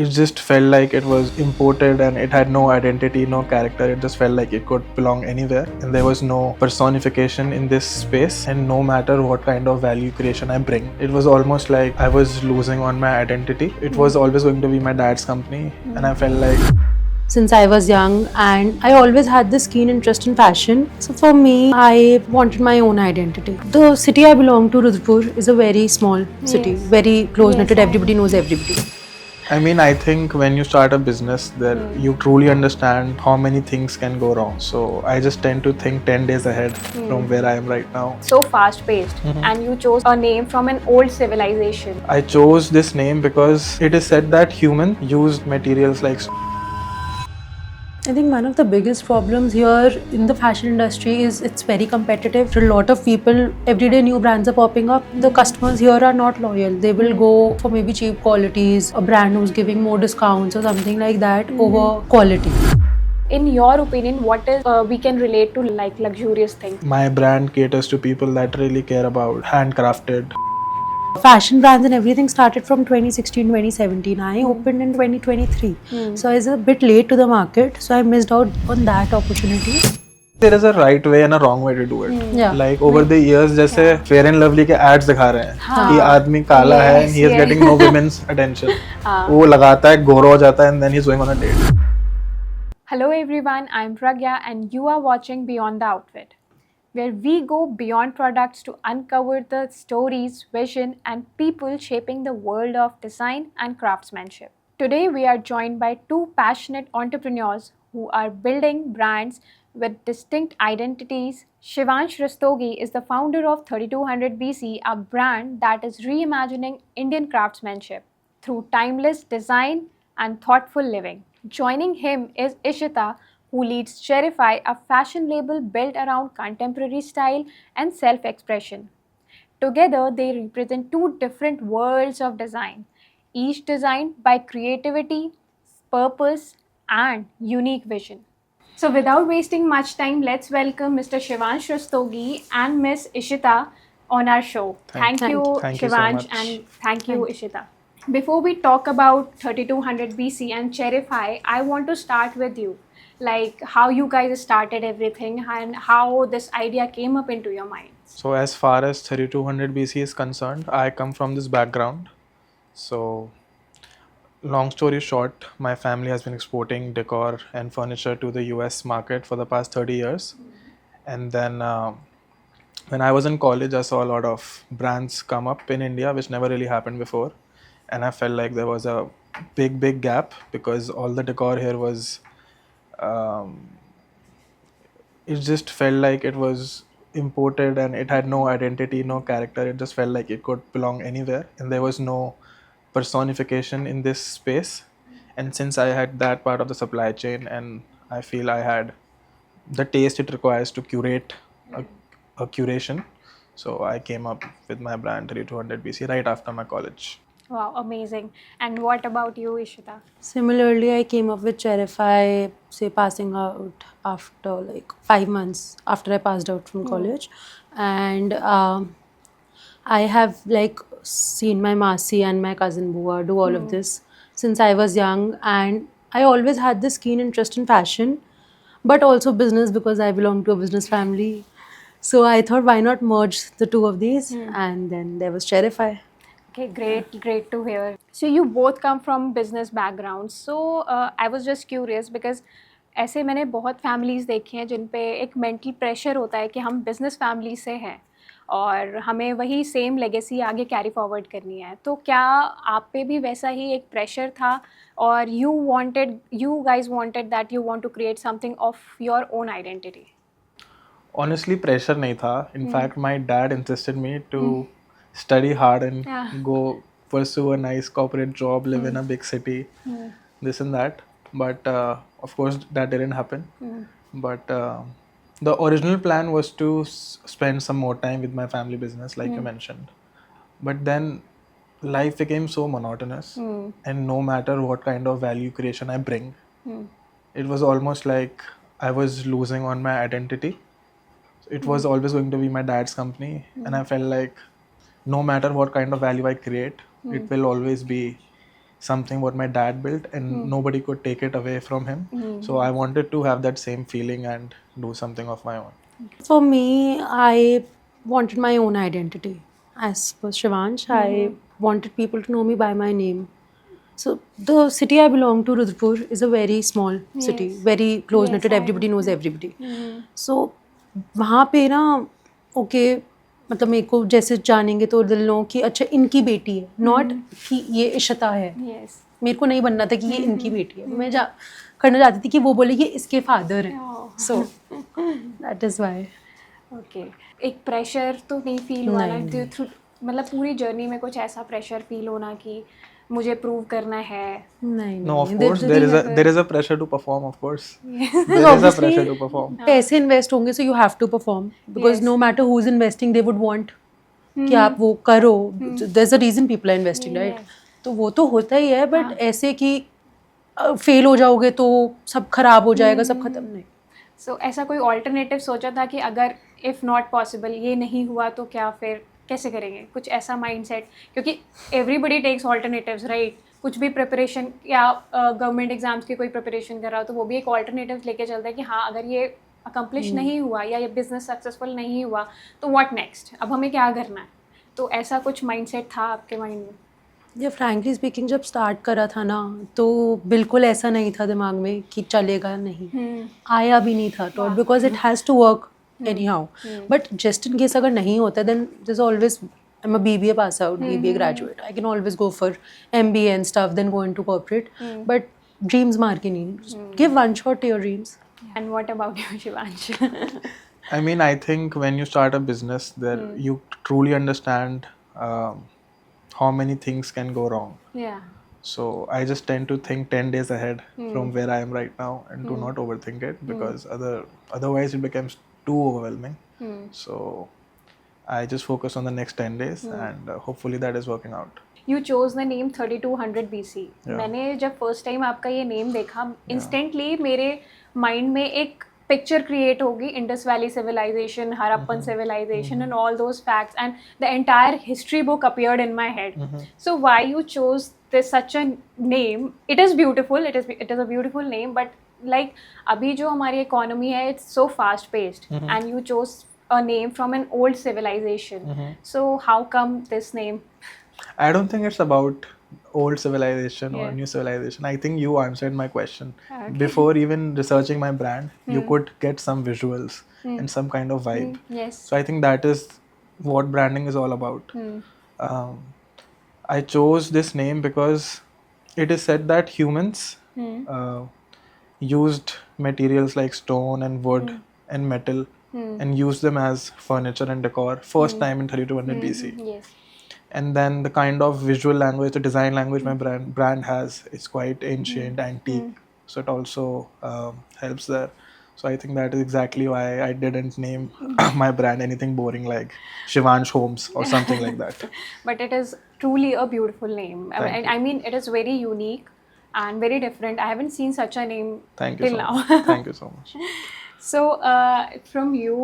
It just felt like it was imported and it had no identity, no character. It just felt like it could belong anywhere. And there was no personification in this space. And no matter what kind of value creation I bring, it was almost like I was losing on my identity. It was always going to be my dad's company. And I felt like since I was young, and I always had this keen interest in fashion. So for me, I wanted my own identity. The city I belong to, Rudhpur, is a very small city, very close knitted. Everybody knows everybody. I think when you start a business, there you truly understand how many things can go wrong. So I just tend to think 10 days ahead from where I am right now. So fast paced, and you chose a name from an old civilization. I chose this name because it is said that human used materials like I think one of the biggest problems here in the fashion industry is it's very competitive. A lot of people, everyday new brands are popping up. The customers here are not loyal. They will go for maybe cheap qualities, a brand who's giving more discounts or something like that over quality. In your opinion, what is we can relate to like luxurious things? my brand caters to people that really care about handcrafted. Fashion brands and everything started from 2016, 2017. I opened in 2023. So I was a bit late to the market. So I missed out on that opportunity. There is a right way and a wrong way to do it. Yeah. Like over the years, जैसे Fair and Lovely के ads दिखा रहे हैं कि आदमी काला है and he is getting no women's attention. वो लगाता है, गोरा हो जाता है and then he's going on a date. Hello everyone, I'm Pragya and you are watching Beyond the Outfit, where we go beyond products to uncover the stories, vision, and people shaping the world of design and craftsmanship. Today, we are joined by two passionate entrepreneurs who are building brands with distinct identities. Shivansh Rastogi is the founder of 3200 BC, a brand that is reimagining Indian craftsmanship through timeless design and thoughtful living. Joining him is Ishita, who leads Cherify, a fashion label built around contemporary style and self-expression. Together, they represent two different worlds of design, each designed by creativity, purpose, and unique vision. So, without wasting much time, let's welcome Mr. Shivansh Rastogi and Miss Ishita on our show. Thank you, Thank you so Shivansh, much. and thank you, Ishita. Before we talk about 3200 BC and Cherify, I want to start with you. Like how you guys started everything and how this idea came up into your mind. So as far as 3200 BC is concerned, I come from this background. So long story short, my family has been exporting decor and furniture to the US market for the past 30 years. And then when I was in college, I saw a lot of brands come up in India, which never really happened before. And I felt like there was a big gap because all the decor here was, it just felt like it was imported and it had no identity, no character. It just felt like it could belong anywhere. And there was no personification in this space. And since I had that part of the supply chain and I feel I had the taste it requires to curate a curation, so I came up with my brand 3200 BC right after my college. Wow, amazing. And what about you, Ishita? Similarly, I came up with Cherify, say, passing out after like 5 months after I passed out from college. And I have like seen my Masi and my cousin Bua do all of this since I was young. And I always had this keen interest in fashion, but also business because I belong to a business family. So I thought, why not merge the two of these? And then there was Cherify. Okay, great to hear. So you both come from business backgrounds. So I was just curious because ऐसे मैंने बहुत families देखी हैं जिन पे एक mental pressure होता है कि हम बिजनेस फैमिली से हैं और हमें वही सेम लेगेसी आगे कैरी फॉरवर्ड करनी है. तो क्या आप पे भी वैसा ही एक प्रेशर था और you guys wanted that you want to create something of your own identity? Honestly, pressure nahi tha. In fact, my dad insisted me to study hard and go pursue a nice corporate job, live in a big city, this and that. But of course, that didn't happen. But the original plan was to spend some more time with my family business, like you mentioned. But then life became so monotonous, and no matter what kind of value creation I bring, it was almost like I was losing on my identity. It was always going to be my dad's company, and I felt like no matter what kind of value I create, it will always be something what my dad built, and nobody could take it away from him. So I wanted to have that same feeling and do something of my own. For me, I wanted my own identity. As per Shivansh, I wanted people to know me by my name. So the city I belong to, Rudapur, is a very small city, Yes. very close knitted. Yes, I Everybody knows everybody. So वहाँ पे ना okay मतलब मेरे को जैसे जानेंगे तो दिल नो कि अच्छा इनकी बेटी है, नॉट कि ये इशिता है. Yes. मेरे को नहीं बनना था कि ये इनकी बेटी है. मैं करना चाहती थी कि वो बोले ये इसके फादर है. Oh. So that is why. Okay. एक प्रेशर तो नहीं फील हुआ ना नहीं. थ्रू, मतलब पूरी जर्नी में कुछ ऐसा प्रेशर फील होना कि मुझे प्रूव करना है? नहीं No, of नहीं. course there is a pressure to perform. Of course, there is a Obviously, pressure to perform. पैसे इन्वेस्ट होंगे so you have to perform because Yes. No matter who is investing they would want कि आप वो करो. There is a reason people are investing, right? तो वो तो होता ही है, बट ऐसे कि फेल हो जाओगे तो सब खराब हो जाएगा, सब खत्म नहीं. सो ऐसा कोई ऑल्टरनेटिव सोचा था कि अगर इफ़ नॉट पॉसिबल ये नहीं हुआ तो क्या फिर कैसे करेंगे? कुछ ऐसा माइंडसेट, क्योंकि एवरीबडी टेक्स ऑल्टरनेटिव्स, राइट? कुछ भी प्रिपरेशन या गवर्नमेंट एग्जाम्स की कोई प्रिपरेशन कर रहा हो तो वो भी एक ऑल्टरनेटिव लेके चलता है कि हाँ अगर ये अकम्प्लिश नहीं हुआ या ये बिजनेस सक्सेसफुल नहीं हुआ तो व्हाट नेक्स्ट, अब हमें क्या करना है? तो ऐसा कुछ माइंडसेट था आपके माइंड में? ये फ्रैंकली स्पीकिंग जब स्टार्ट करा था ना तो बिल्कुल ऐसा नहीं था दिमाग में कि चलेगा नहीं. आया भी नहीं था thought because it has to work anyhow. But just in case अगर नहीं होता then this always I'm a BBA pass out, BBA graduate. I can always go for MBA and stuff, then go into corporate. But dreams मार के नहीं. Give one shot to your dreams. And what about you, Shivansh? I mean, I think when you start a business, there you truly understand how many things can go wrong. Yeah. So I just tend to think 10 days ahead from where I am right now and do not overthink it because otherwise it becomes too overwhelming. So I just focus on the next 10 days and hopefully that is working out. You chose the name 3200 BC. Yeah. मैंने जब first time आपका ये name देखा instantly मेरे mind में एक picture create होगी, Indus valley civilisation, Harappan civilisation and all those facts and the entire history book appeared in my head. So why you chose this such a name? It is beautiful, it is a beautiful name, but like अभी जो हमारी economy है it's so fast paced and you chose a name from an old civilization. So how come this name? I don't think it's about old civilization or Yeah. new civilization. I think you answered my question. Okay. Before even researching my brand, you could get some visuals and some kind of vibe. Yes. So I think that is what branding is all about. I chose this name because it is said that humans used materials like stone and wood and metal and used them as furniture and decor first time in 3200 BC. Yes. And then the kind of visual language, the design language my brand has is quite ancient, antique. So it also helps there. So I think that is exactly why I didn't name my brand anything boring like Shivansh Homes or something like that. But it is truly a beautiful name. Thank I mean, it is very unique and very different. I haven't seen such a name Thank you till so now. much. Thank you so much. So, from you,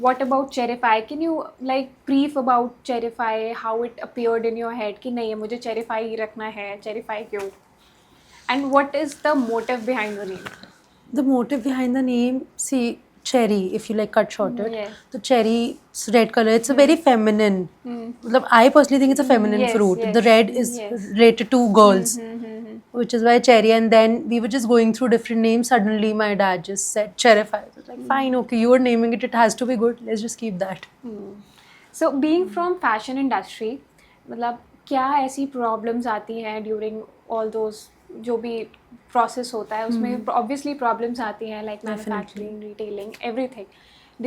what about Cherify? Can you like brief about Cherify? How it appeared in your head? कि नहीं मुझे Cherify ही रखना है. Cherify क्यों? And what is the motive behind the name? The motive behind the name, see, cherry, if you like cut shorted. Yes. The cherry red color, it's a very feminine. मतलब I personally think it's a feminine Yes, fruit. yes, The red is yes. related to girls, which is why cherry. And then we were just going through different names. Suddenly, my dad just said Cherify. I was like, fine, okay, you are naming it. It has to be good. Let's just keep that. So, being from fashion industry, मतलब क्या ऐसी problems आती हैं during all those जो भी process होता है उसमें obviously problems आती हैं like manufacturing, retailing, everything.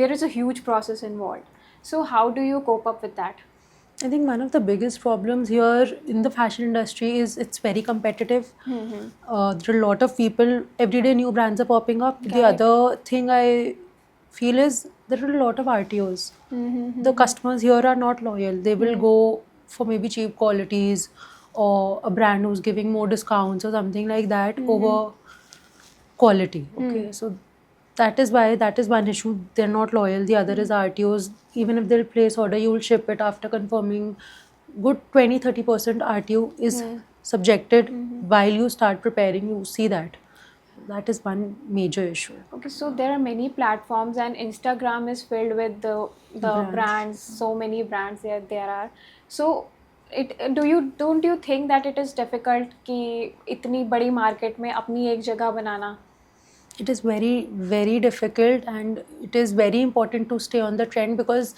There is a huge process involved. So, how do you cope up with that? I think one of the biggest problems here in the fashion industry is it's very competitive. There are a lot of people, every day new brands are popping up. The other thing I feel is there are a lot of RTOs. The customers here are not loyal. They will go for maybe cheap qualities or a brand who's giving more discounts or something like that over quality. Okay, so that is why that is one issue. They're not loyal. The other is RTOs. Even if they'll place order, you will ship it after confirming. Good 20-30% RTO is subjected while you start preparing. You see that is one major issue. Okay, so there are many platforms, and Instagram is filled with the brands. So many brands there are. So don't you think that it is difficult कि इतनी बड़ी market में अपनी एक जगह बनाना? It is very very difficult, and it is very important to stay on the trend, because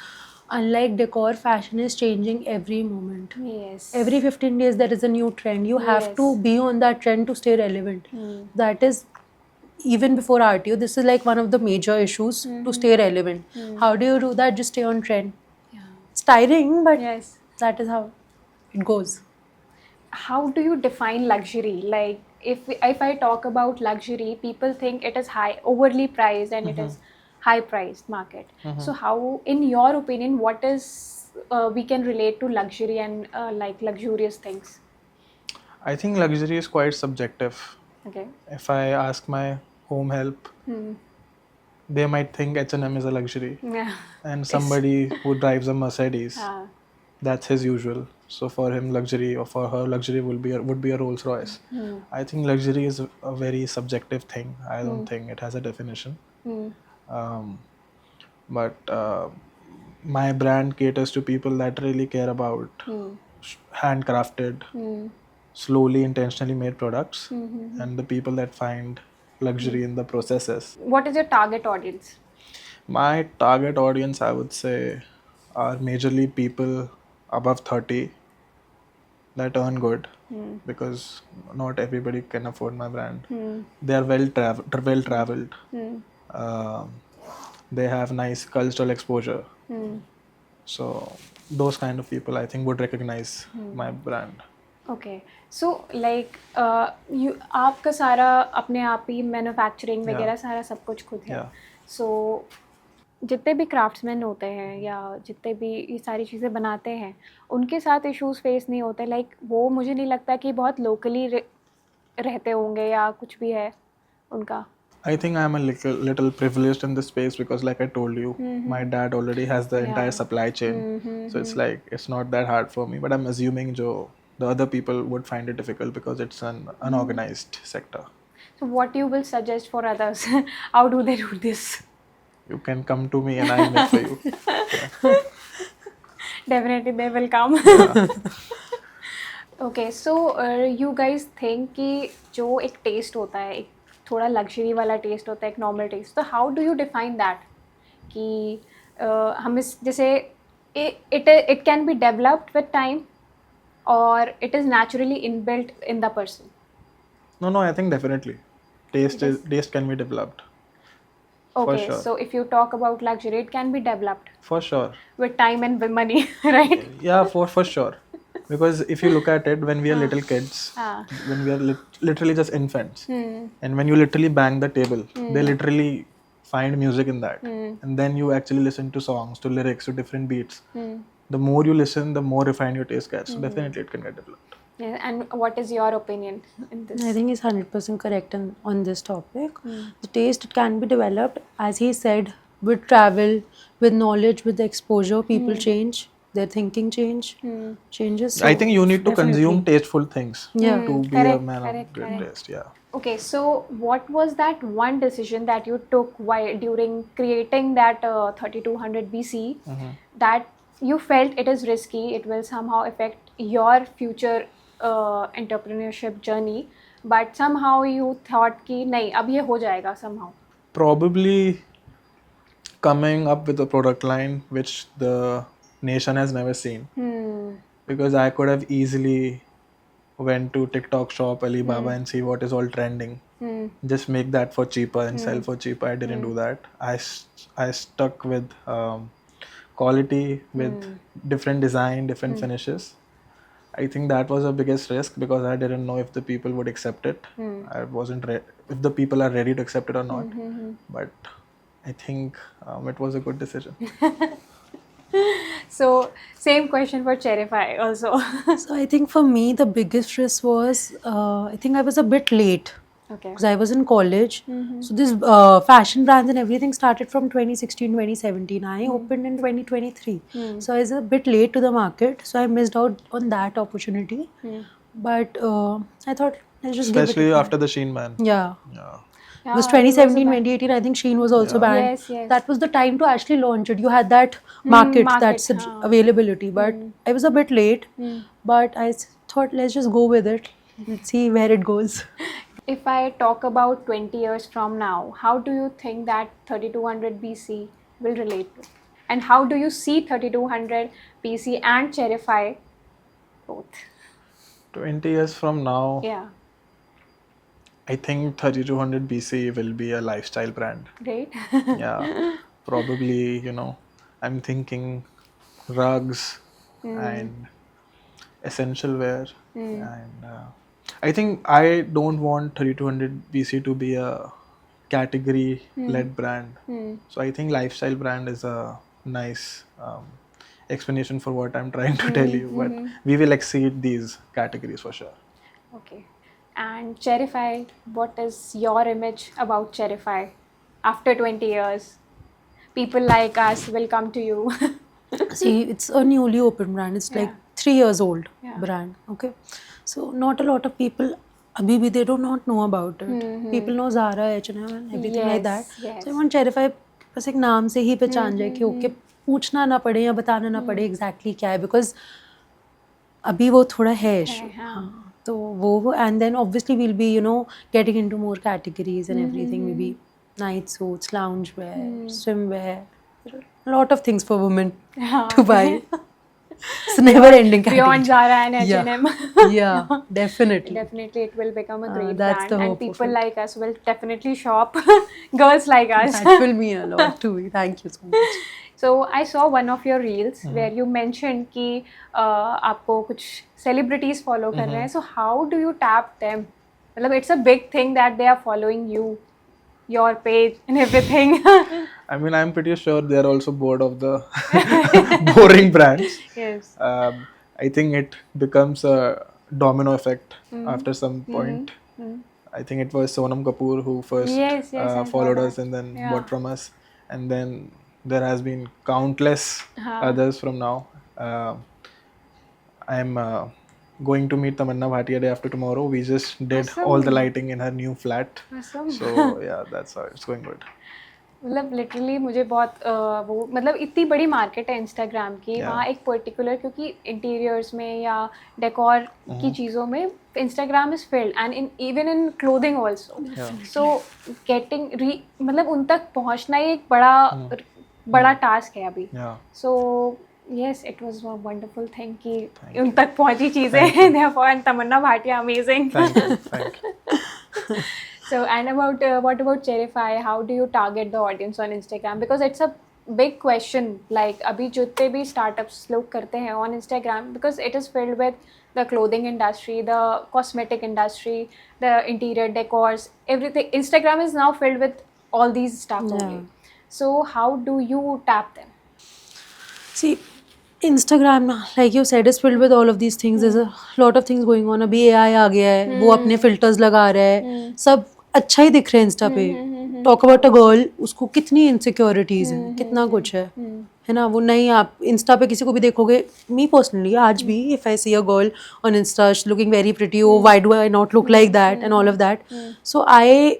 unlike decor, fashion is changing every moment. Yes. Every 15 days there is a new trend. You have Yes. to be on that trend to stay relevant. That is even before RTO. This is like one of the major issues to stay relevant. How do you do that? Just stay on trend. Yeah. It's tiring, but Yes. that is how it goes. How do you define luxury? Like if I talk about luxury, people think it is high, overly priced, and it is high priced market. So how, in your opinion, what is we can relate to luxury and like luxurious things? I think luxury is quite subjective. Okay. If I ask my home help, they might think H&M is a luxury, Yeah. and somebody who drives a Mercedes, that's his usual. So for him, luxury, or for her, luxury would be a Rolls Royce. I think luxury is a very subjective thing. I don't think it has a definition. But my brand caters to people that really care about handcrafted, slowly, intentionally made products, and the people that find luxury in the processes. What is your target audience? My target audience, I would say, are majorly people above 30 that earn good, because not everybody can afford my brand. They are well traveled. They have nice cultural exposure. So those kind of people, I think, would recognize my brand. Okay, so like you आपका सारा अपने आप ही manufacturing वगैरह सारा सब कुछ खुद है. Yeah. So जितने भी क्राफ्ट्समैन होते हैं या जितने भी ये सारी चीज़ें बनाते हैं, उनके साथ इश्यूज फेस नहीं होते. लाइक वो मुझे नहीं लगता कि बहुत लोकली रहते होंगे या कुछ भी है उनका. I think I'm a little privileged in this space because, like I told you, my dad already has the entire supply chain. So it's like it's not that hard for me. But I'm assuming the other people would find it difficult because it's an unorganized sector. So what you will suggest for others? How do they do this? You can come to me and I'll make for you. Definitely they will come. Okay, so you guys think कि जो एक test होता है, एक थोड़ा luxury वाला test होता है, एक नॉर्मल टेस्ट, तो how do you define that कि हम इस जैसे it can be developed with time or it is naturally inbuilt in the person? No, I think definitely taste can be developed. Okay, For sure. so if you talk about luxury, it can be developed For sure. with time and with money, right? Yeah, for sure. Because if you look at it, when we are little kids, when we are literally just infants, and when you literally bang the table, they literally find music in that. And then you actually listen to songs, to lyrics, to different beats. The more you listen, the more refined your taste gets. So definitely it can get developed. Yeah, and what is your opinion in this? I think he's 100% correct on this topic. The taste, it can be developed, as he said, with travel, with knowledge, with exposure. People change, their thinking changes. So I think you need to consume tasteful things to be a man of great taste. Yeah. Okay, so what was that one decision that you took while during creating that 3200 BC that you felt it is risky, it will somehow affect your future entrepreneurship journey, but somehow you thought कि नहीं अब ये हो जाएगा somehow? Probably coming up with a product line which the nation has never seen. Because I could have easily went to TikTok shop, Alibaba and see what is all trending. Just make that for cheaper and sell for cheaper. I didn't do that. I stuck with quality, with different design, different finishes. I think that was the biggest risk because I didn't know if the people would accept it. I wasn't if the people are ready to accept it or not. But I think it was a good decision. So same question for Cherify also. So I think for me the biggest risk was I think I was a bit late. Okay. Because I was in college. So this fashion brands and everything started from 2016, 2017. I opened in 2023. So I was a bit late to the market. So I missed out on that opportunity. but I thought let's just give it Especially a try. after the Sheen ban. Yeah. Yeah. Because Yeah, it was a 2017, ban. 2018, I think Sheen was also Yeah. banned. Yes, yes. That was the time to actually launch it. You had that market, market, that's हाँ. availability. But I was a bit late. But I thought, let's just go with it. Let's see where it goes. If I talk about 20 years from now, how do you think that 3200 BC will relate to? And how do you see 3200 BC and Cherify both? 20 years from now, Yeah, I think 3200 BC will be a lifestyle brand. great. Yeah. Probably, I'm thinking rugs and essential wear. And I think I don't want 3200 BC to be a category led brand. So I think lifestyle brand is a nice explanation for what I'm trying to tell you. But we will exceed these categories for sure. Okay. And Cherify, what is your image about Cherify after 20 years? People like us will come to you. See, it's a newly opened brand. It's like Yeah. 3 years old Yeah. brand. Okay. So not a lot of people, abhi bhi, they do not know about it. People know Zara, H&M and everything like that. Yes, yes. So I want Cherify बस एक नाम से ही पहचान जाए कि okay पूछना ना पड़े या बताना ना पड़े एग्जैक्टली क्या है बिकॉज अभी वो थोड़ा है इशू हाँ तो वो and then obviously will be getting into more categories and everything may be night suits lounge wear swim wear lot of things for women to buy. It's never ending Beyond category. Zara and Yeah. H&M. Yeah, definitely. Definitely it will become a great that's brand the and hope of people it. like us will definitely shop. Girls like us. That will mean a lot to me. Thank you so much. So I saw one of your reels where you mentioned कि आपको कुछ celebrities follow कर रहे हैं. So how do you tap them? मतलब it's a big thing that they are following you, your page and everything. I mean, I'm pretty sure they're also bored of the boring brands. Yes. I think it becomes a domino effect after some point. I think it was Sonam Kapoor who first Yes, I saw followed that. us and then Yeah. bought from us. And then there has been countless others from now. I'm going to meet Tamanna Bhatia day after tomorrow. We just did all the lighting in her new flat. Awesome. So yeah, that's how it's going good. मतलब literally मुझे बहुत वो मतलब इतनी बड़ी market है Instagram की वहाँ एक पर्टिकुलर क्योंकि इंटीरियर्स में या डेकोर की चीज़ों में Instagram is filled and in even in clothing also so getting मतलब उन तक पहुँचना ही एक बड़ा टास्क है अभी सो yes it was a wonderful thing कि उन तक पहुँची चीज़ें therefore and Tamannaah Bhatia amazing. Thank you. So and about what about Cherify? How do you target the audience on Instagram? Because it's a big question. Like अभी जितने भी startups लोग करते हैं on Instagram because it is filled with the clothing industry, the cosmetic industry, the interior decors, everything. Instagram is now filled with all these stuff only. So how do you tap them? See, Instagram, like you said, is filled with all of these things. There's a lot of things going on. अभी AI आ गया है, वो अपने filters लगा रहा है, सब अच्छा ही दिख रहा है इंस्टा पे. Talk about a girl, उसको कितनी insecurities हैं, कितना कुछ है ना. वो नहीं आप इंस्टा पे किसी को भी देखोगे, me personally आज भी if I see a girl on Insta she's looking very pretty, oh why do I not look like that and all of that. So I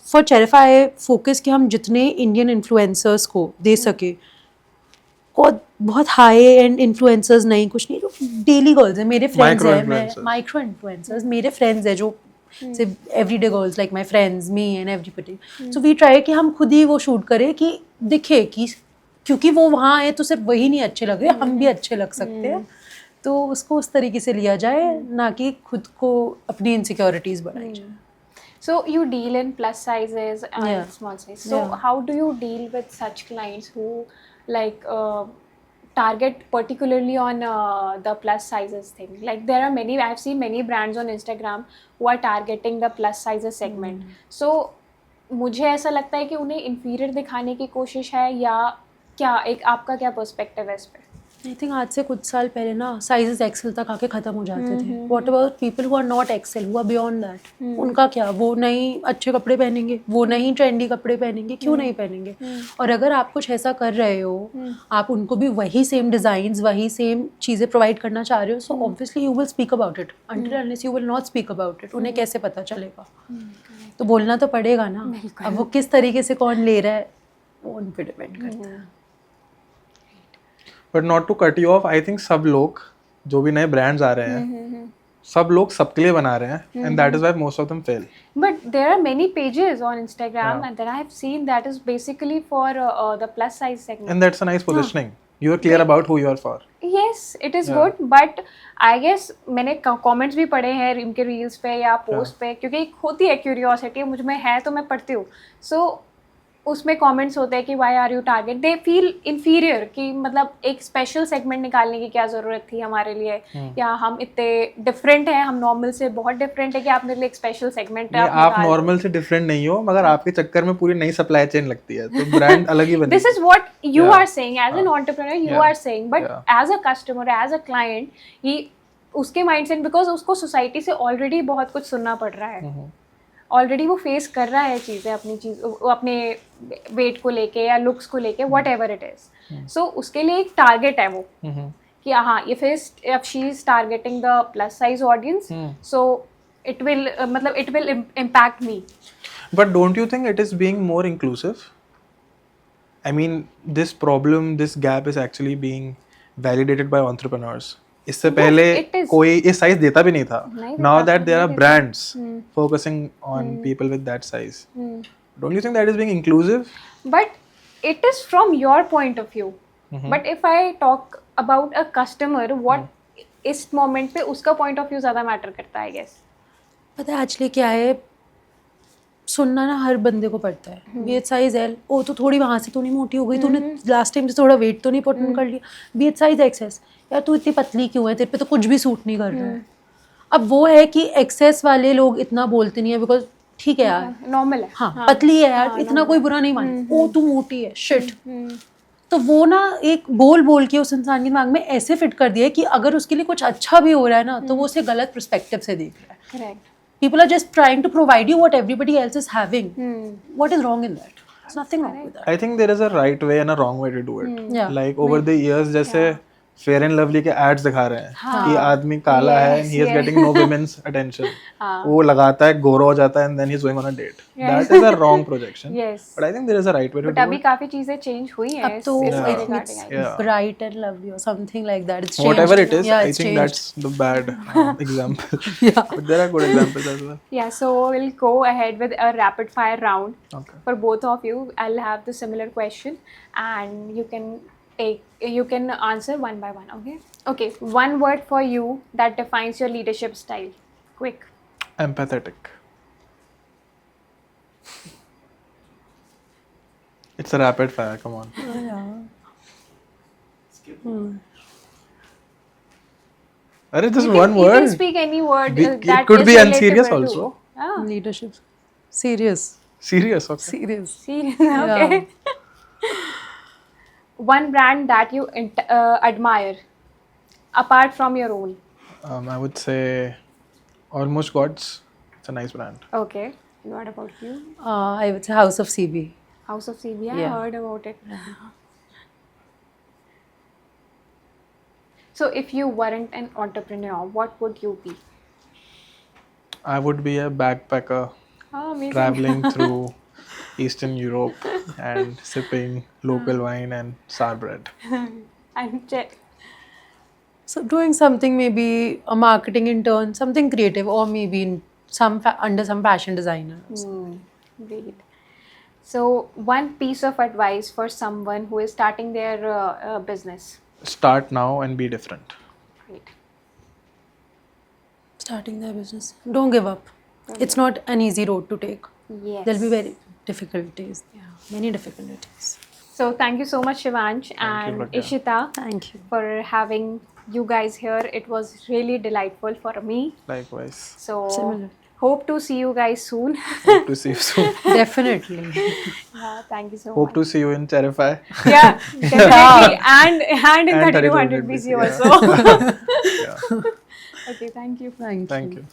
for Cherify focus कि हम जितने Indian influencers को दे सके बहुत high and influencers नहीं कुछ नहीं जो डेली गर्ल्स हैं मेरे फ्रेंड्स हैं मैं माइक्रो इन्फ्लुएंसर्स मेरे फ्रेंड्स हैं जो सिर्फ everyday girls like my friends me and everybody so we try कि हम खुद ही वो शूट करें कि दिखे कि क्योंकि वो वहाँ आए तो सिर्फ वही नहीं अच्छे लग रहे हम भी अच्छे लग सकते हैं तो उसको उस तरीके से लिया जाए ना कि खुद को अपनी इनसिक्योरिटीज़ बढ़ाई जाए. So you deal in plus sizes and small size. So how do you deal with such clients who like target particularly on the plus sizes thing? Like there are many, I've seen many brands on Instagram who are targeting the plus sizes segment. So मुझे ऐसा लगता है कि उन्हें inferior दिखाने की कोशिश है या क्या एक आपका क्या पर्सपेक्टिव है इस पे? आई थिंक आज से कुछ साल पहले ना साइजेस एक्सेल तक आके ख़त्म हो जाते थे. What about people who are not excel, who are beyond that? उनका क्या? वो नहीं अच्छे कपड़े पहनेंगे, वो नहीं ट्रेंडी कपड़े पहनेंगे, क्यों नहीं पहनेंगे? और अगर आप कुछ ऐसा कर रहे हो, आप उनको भी वही सेम डिज़ाइंस, वही सेम चीज़ें प्रोवाइड करना चाह रहे हो, so obviously you will speak about it. Until unless you will not speak about it, उन्हें कैसे पता चलेगा? तो बोलना तो पड़ेगा ना. अब वो किस तरीके से कौन ले रहा है वो उन पे डिपेंड करता है. But not to cut you off, I think सब लोग जो भी नए ब्रांड्स आ रहे हैं सब लोग सबके लिए बना रहे हैं and that is why most of them fail. But there are many pages on Instagram and that I have seen that is basically for the plus size segment. And that's a nice positioning. You are clear about who you are for. Yes, it is good, but I guess मैंने comments भी पढ़े हैं इनके reels पे या post पे, क्योंकि एक होती है curiosity, मुझ में है तो मैं पढ़ती हूँ. So उसमें कमेंट्स होते हैं कि why are you target, they feel inferior कि मतलब एक स्पेशल सेगमेंट निकालने की क्या ज़रूरत थी हमारे लिए, या हम इतने डिफरेंट हैं, हम नॉर्मल से बहुत डिफरेंट है कि आप मेरे लिए एक स्पेशल सेगमेंट आप नॉर्मल से डिफरेंट नहीं हो, मगर आपके चक्कर में पूरी नई सप्लाई चेन लगती है तो ब्रांड अलग ही बनेगी. This is what you are saying as an entrepreneur, you are saying, but as a customer, as a client, he उसके माइंडसेट, बिकॉज उसको सोसाइटी से ऑलरेडी बहुत कुछ सुनना पड़ रहा है, ऑलरेडी वो फेस कर रहा है चीज़ें, अपने वेट को लेके या लुक्स को लेके, वट एवर इट इज. सो उसके लिए एक टारगेट है वो कि हाँ ये फेस, अब she is targeting the plus size audience, so it will मतलब it will impact me. But don't you think it is being more inclusive? I mean this problem, this gap is actually being validated by entrepreneurs. इससे पहले कोई इस size देता भी नहीं था. Now that there are brands focusing on people with that size, don't you think that is being inclusive? But it is from your point of view, but if I talk about a customer, what is moment पे उसका point of view ज़्यादा matter करता है, I guess. पता है actually क्या है, सुनना ना हर बंदे को पड़ता है. बी एच साइज एल, ओ तो थोड़ी वहाँ से तो नहीं मोटी हो गई, तूने लास्ट टाइम से थोड़ा वेट तो नहीं पुट ऑन कर लिया. बी एच साइज एक्सेस, यार तू इतनी पतली क्यों है, तेरे पे तो कुछ भी सूट नहीं कर रहा है. अब वो है कि एक्सेस वाले लोग इतना बोलते नहीं है, बिकॉज ठीक है यार नॉर्मल है, हाँ पतली है यार, इतना कोई बुरा नहीं मानता. ओ तू मोटी है, शिट. तो वो ना एक बोल बोल के उस इंसान के दिमाग में ऐसे फिट कर दिया है कि अगर उसके लिए कुछ अच्छा भी हो रहा है ना, तो वो उसे गलत पर्सपेक्टिव से देख रहा है. Correct. People are just trying to provide you what everybody else is having. What is wrong in that? There's nothing wrong with that. I think there is a right way and a wrong way to do it. Yeah. Like over the years, जैसे fair and lovely के ads दिखा रहे हैं कि आदमी काला है and he is getting no women's attention. वो लगाता है, गोरा हो जाता है and then he's going on a date. That is a wrong projection. Yes. But I think there is a right way to do it. अभी काफी चीजें चेंज हुई हैं. अब तो I think it's bright and lovely or something like that. It's Whatever it changed. is, Yeah, I it's think changed. that's the bad example. Yeah. But there are good examples as well. Yeah, so we'll go ahead with a rapid fire round. Okay. For both of you. I'll have the similar question and you can answer one by one, okay? Okay, one word for you that defines your leadership style. Quick. Empathetic. It's a rapid fire, come on. Arey, just one You can word. speak any word It that could is be relatable unserious to- also. Ah, Leadership. Serious. Serious, okay. Serious. serious. Okay. One brand that you admire apart from your own. I would say Almost Gods. It's a nice brand. Okay. And what about you? I would say House of CB. House of CB. I Yeah. heard about it. So if you weren't an entrepreneur, what would you be? I would be a backpacker Oh, amazing. traveling through Eastern Europe and sipping local wine and sour bread. And So doing something, maybe a marketing intern, something creative, or maybe in under some fashion designer. great. So one piece of advice for someone who is starting their business. Start now and be different. Great. Starting their business. Don't give up. It's not an easy road to take. Yes. There'll be very difficulties. Yeah, many difficulties. So thank you so much, Shivansh you, and Pragya. Ishita, Thank you. for having you guys here. It was really delightful for me. Likewise. So Similar. Hope to see you guys soon. Hope to see you soon. Definitely. Yeah, thank you so Hope much. to see you in Terrify. Yeah, definitely. and in And 3200 BC, BC yeah. also. Yeah. Okay, thank you. Thank Thank you. you.